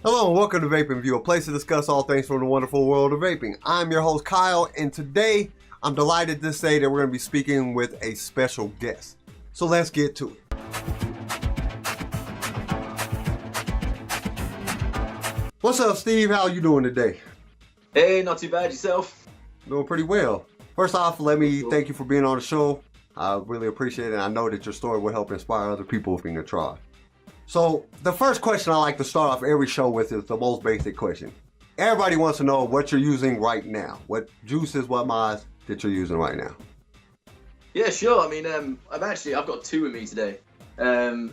Hello and welcome to VapenView, a place to discuss all things from the wonderful world of vaping. I'm your host Kyle, and today I'm delighted to say that we're going to be speaking with a special guest. So let's get to it. What's up, Steve? How are you doing today? Hey, not too bad. Yourself? Doing pretty well. First off, let me thank you for being on the show. I really appreciate it. I know that your story will help inspire other people if you can try. So the first question I like to start off every show with is the most basic question. Everybody wants to know what you're using right now. What juices, what mods that you're using right now? Yeah, sure. I mean, I've got two with me today. I'm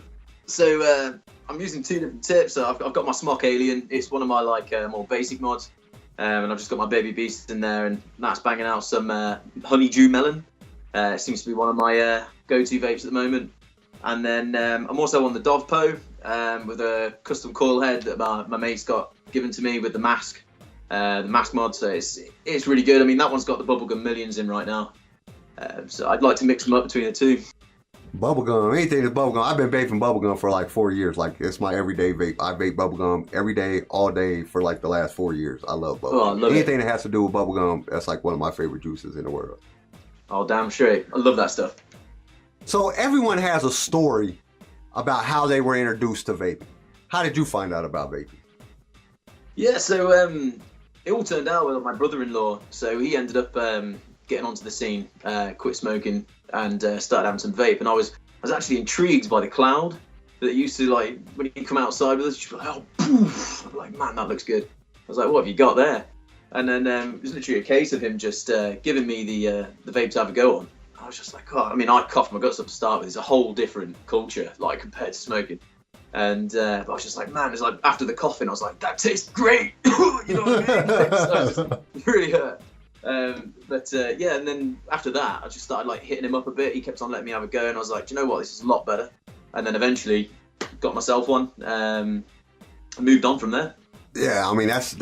using two different tips. So I've got my Smock Alien. It's one of my more basic mods. And I've just got my Baby Beast in there, and that's banging out some Honeydew Melon. It seems to be one of my go-to vapes at the moment. And then I'm also on the Dovpo with a custom coil head that my mate's got given to me with the mask mod. So it's really good. I mean, that one's got the Bubblegum Millions in right now. So I'd like to mix them up between the two. Bubblegum, anything that's bubblegum. I've been vaping bubblegum for like 4 years. Like, it's my everyday vape. I vape bubblegum every day, all day for like the last 4 years. I love bubblegum. Oh, I love anything that has to do with bubblegum, that's like one of my favorite juices in the world. Oh, damn straight. I love that stuff. So everyone has a story about how they were introduced to vaping. How did you find out about vaping? Yeah, so it all turned out with my brother-in-law. So he ended up getting onto the scene, quit smoking, and started having some vape. And I was actually intrigued by the cloud that it used to, like, when you come outside with us, you'd be like, oh, poof. I'm like, man, that looks good. I was like, what have you got there? And then it was literally a case of him just giving me the vape to have a go on. I was just like, oh, I mean, I coughed my guts up to start with. It's a whole different culture, like, compared to smoking. And but I was just like, man, it's like, after the coughing, I was like, that tastes great. You know what I mean? So it really hurt. Yeah, and then after that, I just started, like, hitting him up a bit. He kept on letting me have a go, and I was like, do you know what? This is a lot better. And then eventually got myself one, and moved on from there. Yeah, I mean, that's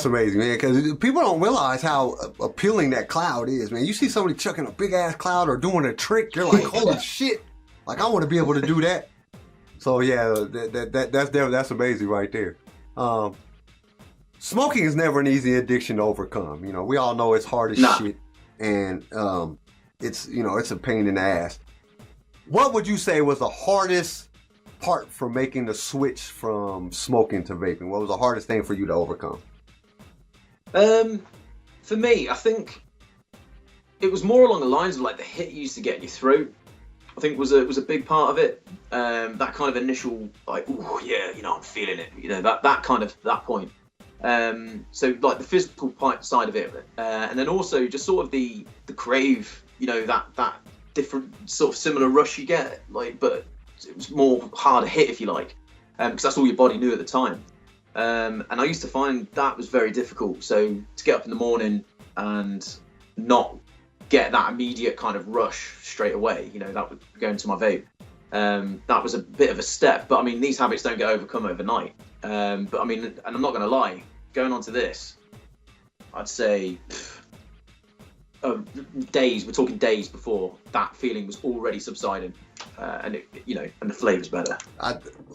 amazing, man, because people don't realize how appealing that cloud is, man. You see somebody chucking a big ass cloud or doing a trick, you're like, holy shit, like, I want to be able to do that. So yeah, that's amazing right there. Smoking is never an easy addiction to overcome. You know, we all know it's hard as shit, and it's a pain in the ass. What would you say was the hardest part for making the switch from smoking to vaping? What was the hardest thing for you to overcome? For me, I think it was more along the lines of, like, the hit you used to get in your throat. I think was a big part of it. That kind of initial, like, oh yeah, you know, I'm feeling it. You know, that point. So, like, the physical side of it, and then also just sort of the crave. You know, that different sort of similar rush you get, like, but it was more harder hit, if you like, because that's all your body knew at the time. And I used to find that was very difficult. So to get up in the morning and not get that immediate kind of rush straight away, you know, that would go into my vape. That was a bit of a step, but I mean, these habits don't get overcome overnight. But I mean, and I'm not going to lie, going on to this, I'd say days, we're talking days before that feeling was already subsiding. And it, you know, and the flavor's better.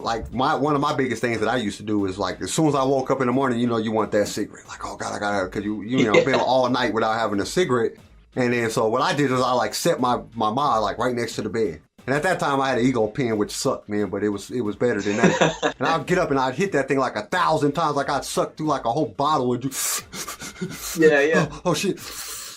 One of my biggest things that I used to do is, like, as soon as I woke up in the morning, you know, you want that cigarette. Like, oh God, I gotta, because you know, been all night without having a cigarette. And then so what I did is I, like, set my mod, like, right next to the bed. And at that time I had an Ego pen, which sucked, man, but it was better than that. And I'd get up and I'd hit that thing like 1,000 times, like I'd suck through like a whole bottle and just yeah. Oh shit.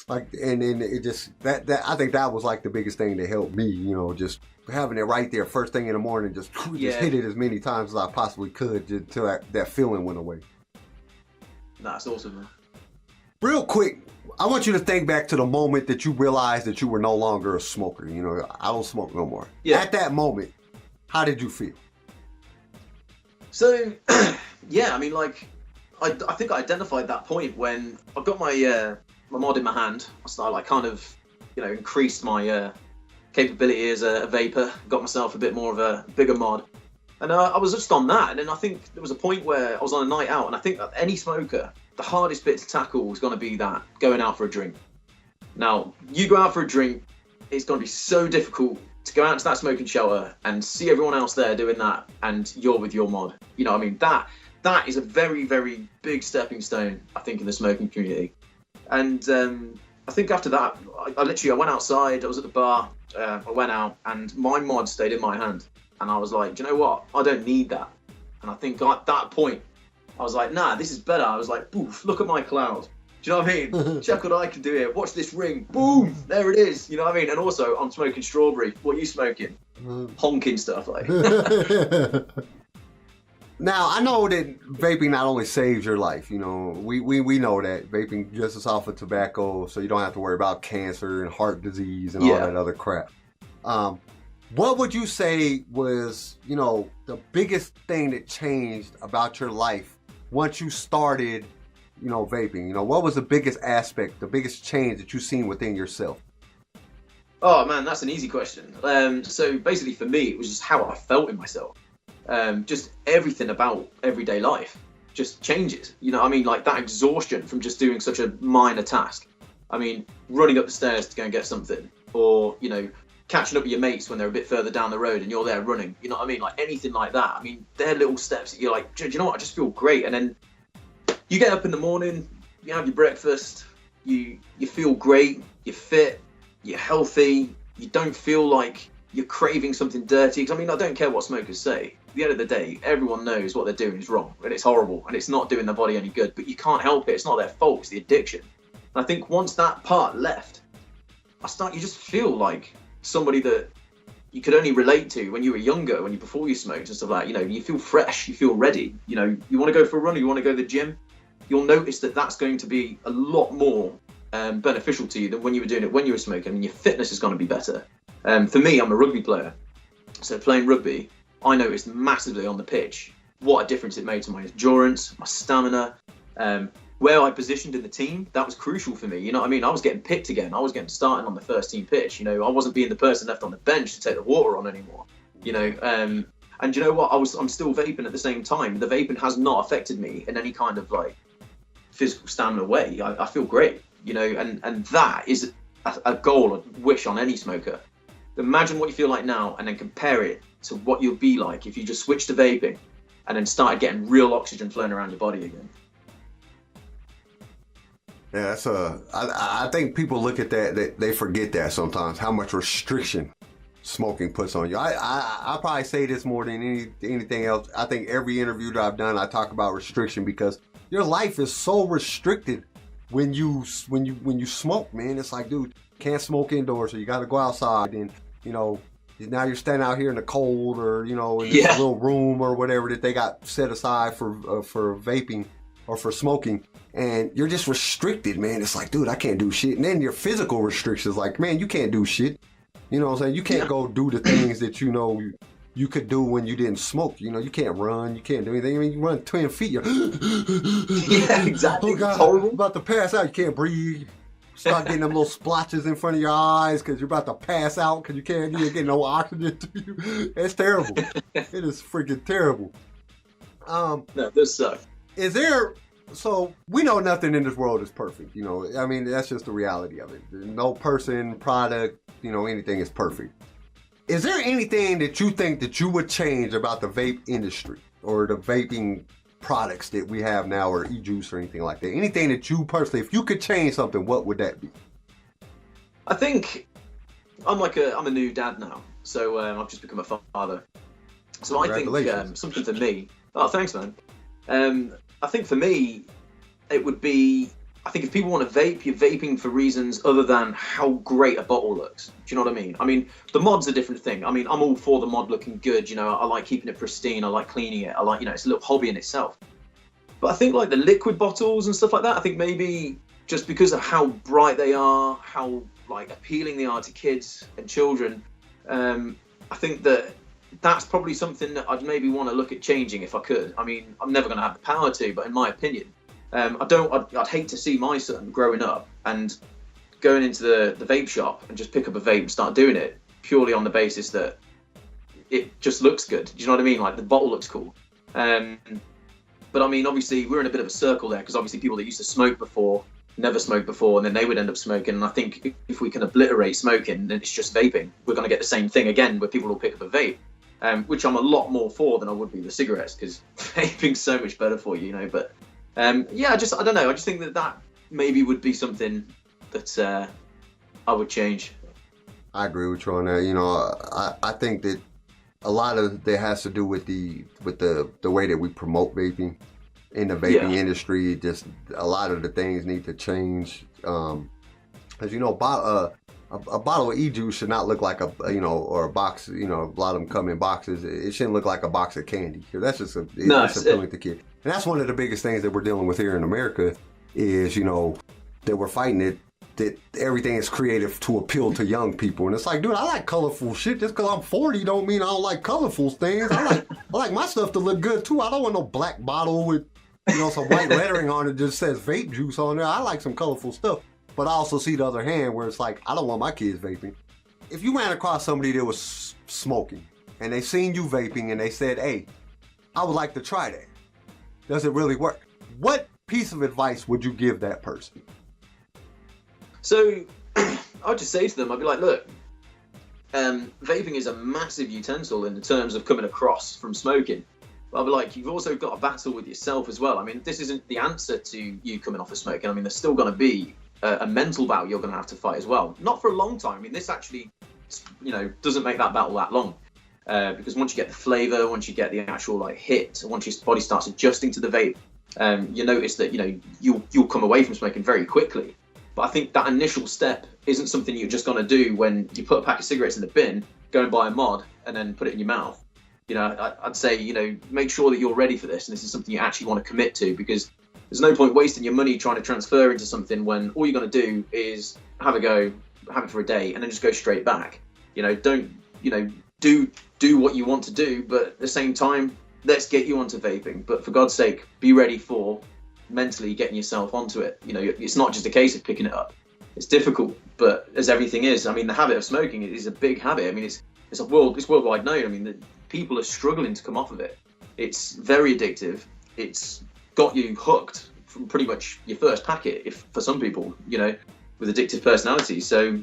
Like, and then it just, I think that was like the biggest thing that helped me, you know, just having it right there first thing in the morning, just hit it as many times as I possibly could until that feeling went away. That's awesome, man. Real quick, I want you to think back to the moment that you realized that you were no longer a smoker. You know, I don't smoke no more. Yeah. At that moment, how did you feel? So, yeah, I mean, like, I think I identified that point when I got my mod in my hand. I started, like, kind of, you know, increased my capability as a vapor, got myself a bit more of a bigger mod. And I was just on that. And then I think there was a point where I was on a night out, and I think that any smoker, the hardest bit to tackle was going to be that, going out for a drink. Now, you go out for a drink, it's going to be so difficult to go out to that smoking shelter and see everyone else there doing that, and you're with your mod. You know, I mean, that is a very, very big stepping stone, I think, in the smoking community. And I think after that, I went outside, I was at the bar, I went out, and my mod stayed in my hand. And I was like, do you know what? I don't need that. And I think at that point, I was like, nah, this is better. I was like, boof, look at my cloud. Do you know what I mean? Check what I can do here. Watch this ring. Boom, there it is. You know what I mean? And also, I'm smoking strawberry. What are you smoking? Honking stuff, like. Now, I know that vaping not only saves your life, you know, we know that vaping just as off of tobacco, so you don't have to worry about cancer and heart disease and all that other crap. What would you say was, you know, the biggest thing that changed about your life once you started, you know, vaping? You know, what was the biggest aspect, the biggest change that you've seen within yourself? Oh man, that's an easy question. So basically for me, it was just how I felt in myself. Just everything about everyday life just changes. You know, I mean, like that exhaustion from just doing such a minor task. I mean, running up the stairs to go and get something, or, you know, catching up with your mates when they're a bit further down the road and you're there running. You know what I mean? Like anything like that. I mean, they're little steps that you're like, do you know what? I just feel great. And then you get up in the morning, you have your breakfast, you feel great, you're fit, you're healthy, you don't feel like you're craving something dirty. Because I mean, I don't care what smokers say. At the end of the day, everyone knows what they're doing is wrong and it's horrible and it's not doing their body any good, but you can't help it. It's not their fault, it's the addiction. And I think once that part left, you just feel like somebody that you could only relate to when you were younger, before you smoked and stuff like that. You know, you feel fresh, you feel ready. You know, you want to go for a run or you want to go to the gym, you'll notice that that's going to be a lot more beneficial to you than when you were doing it when you were smoking, and your fitness is going to be better. For me, I'm a rugby player, so playing rugby, I noticed massively on the pitch what a difference it made to my endurance, my stamina, where I positioned in the team. That was crucial for me. You know what I mean? I was getting picked again. I was getting starting on the first team pitch. You know, I wasn't being the person left on the bench to take the water on anymore. You know, and you know what? I'm still vaping at the same time. The vaping has not affected me in any kind of like physical stamina way. I feel great. You know, and that is a goal I wish on any smoker. Imagine what you feel like now, and then compare it to what you'll be like if you just switched to vaping and then started getting real oxygen flowing around your body again. Yeah, I think people look at that, they forget that sometimes, how much restriction smoking puts on you. I probably say this more than anything else. I think every interview that I've done, I talk about restriction, because your life is so restricted when you smoke, man. It's like, dude, can't smoke indoors, so you got to go outside, and you know, now you're standing out here in the cold, or you know, in this little room or whatever that they got set aside for vaping or for smoking, and you're just restricted, man. It's like, dude, I can't do shit. And then your physical restrictions, like, man, you can't do shit. You know what I'm saying? You can't go do the things that you know you could do when you didn't smoke. You know, you can't run, you can't do anything. I mean, you run 10 feet, you're yeah, exactly. Oh God, it's horrible. I'm about to pass out. You can't breathe. Start getting them little splotches in front of your eyes because you're about to pass out because you're getting no oxygen to you. It's terrible. It is freaking terrible. No, this sucks. So we know nothing in this world is perfect. You know, I mean, that's just the reality of it. No person, product, you know, anything is perfect. Is there anything that you think that you would change about the vape industry or the vaping products that we have now, or e-juice or anything like that? Anything that you personally, if you could change something, what would that be? I think I'm a new dad now, so I've just become a father. So I think something for me. Oh, thanks, man. I think for me, it would be, I think if people want to vape, you're vaping for reasons other than how great a bottle looks. Do you know what I mean? I mean, the mod's a different thing. I mean, I'm all for the mod looking good. You know, I like keeping it pristine. I like cleaning it. I like, you know, it's a little hobby in itself. But I think like the liquid bottles and stuff like that, I think maybe just because of how bright they are, how like appealing they are to kids and children, I think that's probably something that I'd maybe want to look at changing if I could. I mean, I'm never going to have the power to, but in my opinion, I'd hate to see my son growing up and going into the vape shop and just pick up a vape and start doing it purely on the basis that it just looks good. Do you know what I mean? Like the bottle looks cool. But I mean, obviously we're in a bit of a circle there, because obviously people that used to smoke before never smoked before, and then they would end up smoking. And I think if we can obliterate smoking, then it's just vaping. We're going to get the same thing again, where people will pick up a vape. which I'm a lot more for than I would be the cigarettes, because vaping's so much better for you, you know. But yeah, I don't know. I just think that maybe would be something that I would change. I agree with you on that. You know, I think that a lot of that has to do with the way that we promote vaping in the vaping industry. Just a lot of the things need to change. As you know, a bottle of e-juice should not look like or a box, a lot of them come in boxes. It shouldn't look like a box of candy. That's just it's appealing to kids. And that's one of the biggest things that we're dealing with here in America is, that we're fighting it, that everything is creative to appeal to young people. And it's like, dude, I like colorful shit. Just because I'm 40 don't mean I don't like colorful things. I like my stuff to look good too. I don't want no black bottle with, some white lettering on it that just says vape juice on there. I like some colorful stuff. But I also see the other hand where it's like, I don't want my kids vaping. If you ran across somebody that was smoking and they seen you vaping and they said, hey, I would like to try that. Does it really work? What piece of advice would you give that person? So I'd just say to them, I'd be like, look, vaping is a massive utensil in the terms of coming across from smoking. But I'd be like, you've also got a battle with yourself as well. I mean, this isn't the answer to you coming off of smoking. I mean, there's still going to be a mental battle you're going to have to fight as well. Not for a long time. I mean, this actually, doesn't make that battle that long. Because once you get the flavor, once you get the actual hit, once your body starts adjusting to the vape, you notice that, you'll come away from smoking very quickly. But I think that initial step isn't something you're just going to do when you put a pack of cigarettes in the bin, go and buy a mod, and then put it in your mouth. I'd say, make sure that you're ready for this, and this is something you actually want to commit to, because there's no point wasting your money trying to transfer into something when all you're going to do is have a go, have it for a day, and then just go straight back. Don't, do what you want to do, but at the same time, let's get you onto vaping. But for God's sake, be ready for mentally getting yourself onto it. It's not just a case of picking it up. It's difficult, but as everything is, I mean, the habit of smoking is a big habit. I mean, it's worldwide known. I mean, the people are struggling to come off of it. It's very addictive. It's got you hooked from pretty much your first packet, if for some people, with addictive personalities. So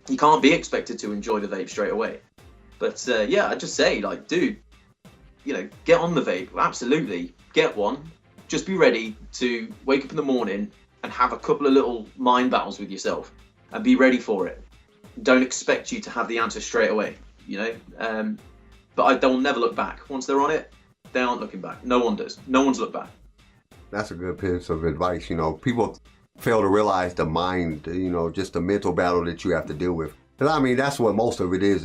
you can't be expected to enjoy the vape straight away. But yeah, I'd just say, dude, get on the vape. Absolutely, get one. Just be ready to wake up in the morning and have a couple of little mind battles with yourself, and be ready for it. Don't expect you to have the answer straight away, But they'll never look back. Once they're on it, they aren't looking back. No one does. No one's looked back. That's a good piece of advice. People fail to realize the mind, just the mental battle that you have to deal with. Because I mean, that's what most of it is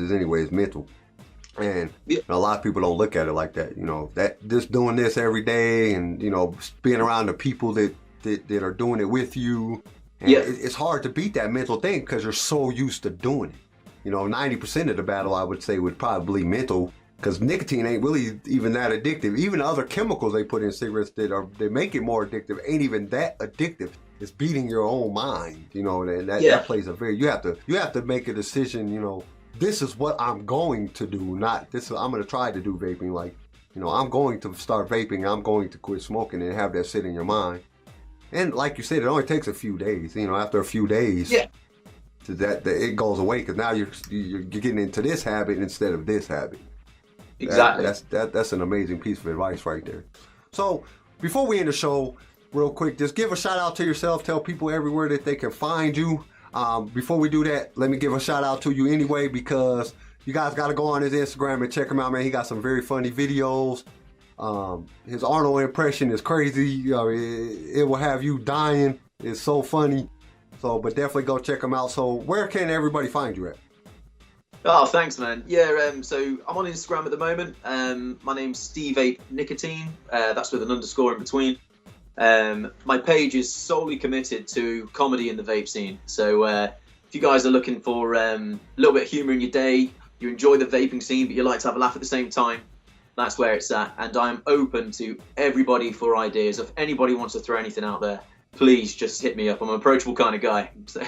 mental. And a lot of people don't look at it like that. That just doing this every day and, being around the people that are doing it with you. And it's hard to beat that mental thing because you're so used to doing it. 90% of the battle, I would say, would probably be mental, because nicotine ain't really even that addictive. Even the other chemicals they put in cigarettes that make it more addictive ain't even that addictive. It's beating your own mind, and that plays a you have to make a decision, this is what I'm going to do, not this I'm going to try to do vaping. I'm going to start vaping, I'm going to quit smoking, and have that sit in your mind. And like you said, it only takes a few days, after a few days. That it goes away, because now you're getting into this habit instead of this habit. Exactly. That's an amazing piece of advice right there. So before we end the show, real quick, just give a shout out to yourself. Tell people everywhere that they can find you. Before we do that, let me give a shout out to you anyway, because you guys got to go on his Instagram and check him out, man. He got some very funny videos. His Arnold impression is crazy. It will have you dying. It's so funny. So, but definitely go check him out. So where can everybody find you at? Oh, thanks, man. Yeah, so I'm on Instagram at the moment. My name's Stevape Nichotine. That's with an underscore in between. My page is solely committed to comedy in the vape scene. So if you guys are looking for a little bit of humour in your day, you enjoy the vaping scene, but you like to have a laugh at the same time, that's where it's at. And I'm open to everybody for ideas. If anybody wants to throw anything out there, please just hit me up. I'm an approachable kind of guy. So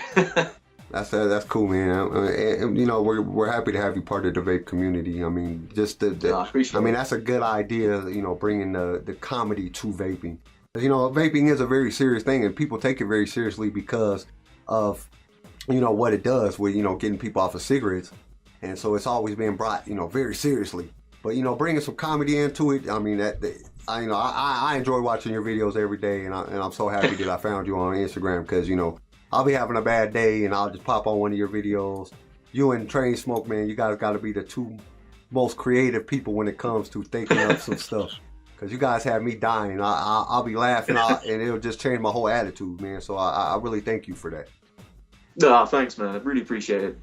That's cool, man. We're happy to have you part of the vape community. I mean, just that's a good idea. Bringing the comedy to vaping. Vaping is a very serious thing, and people take it very seriously because of what it does with getting people off of cigarettes, and so it's always being brought very seriously. But you know, bringing some comedy into it, I mean, I enjoy watching your videos every day, and I'm so happy that I found you on Instagram, because you know, I'll be having a bad day and I'll just pop on one of your videos. You and Train Smoke, man, you guys got to be the two most creative people when it comes to thinking up some stuff. Because you guys have me dying. I'll be laughing and it'll just change my whole attitude, man. So I really thank you for that. Ah, thanks, man. I really appreciate it.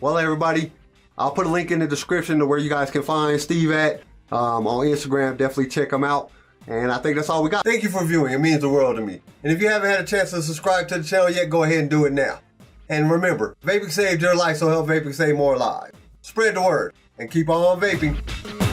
Well, everybody, I'll put a link in the description to where you guys can find Steve at on Instagram. Definitely check him out. And I think that's all we got. Thank you for viewing. It means the world to me. And if you haven't had a chance to subscribe to the channel yet, go ahead and do it now. And remember, vaping saved your life, so help vaping save more lives. Spread the word and keep on vaping.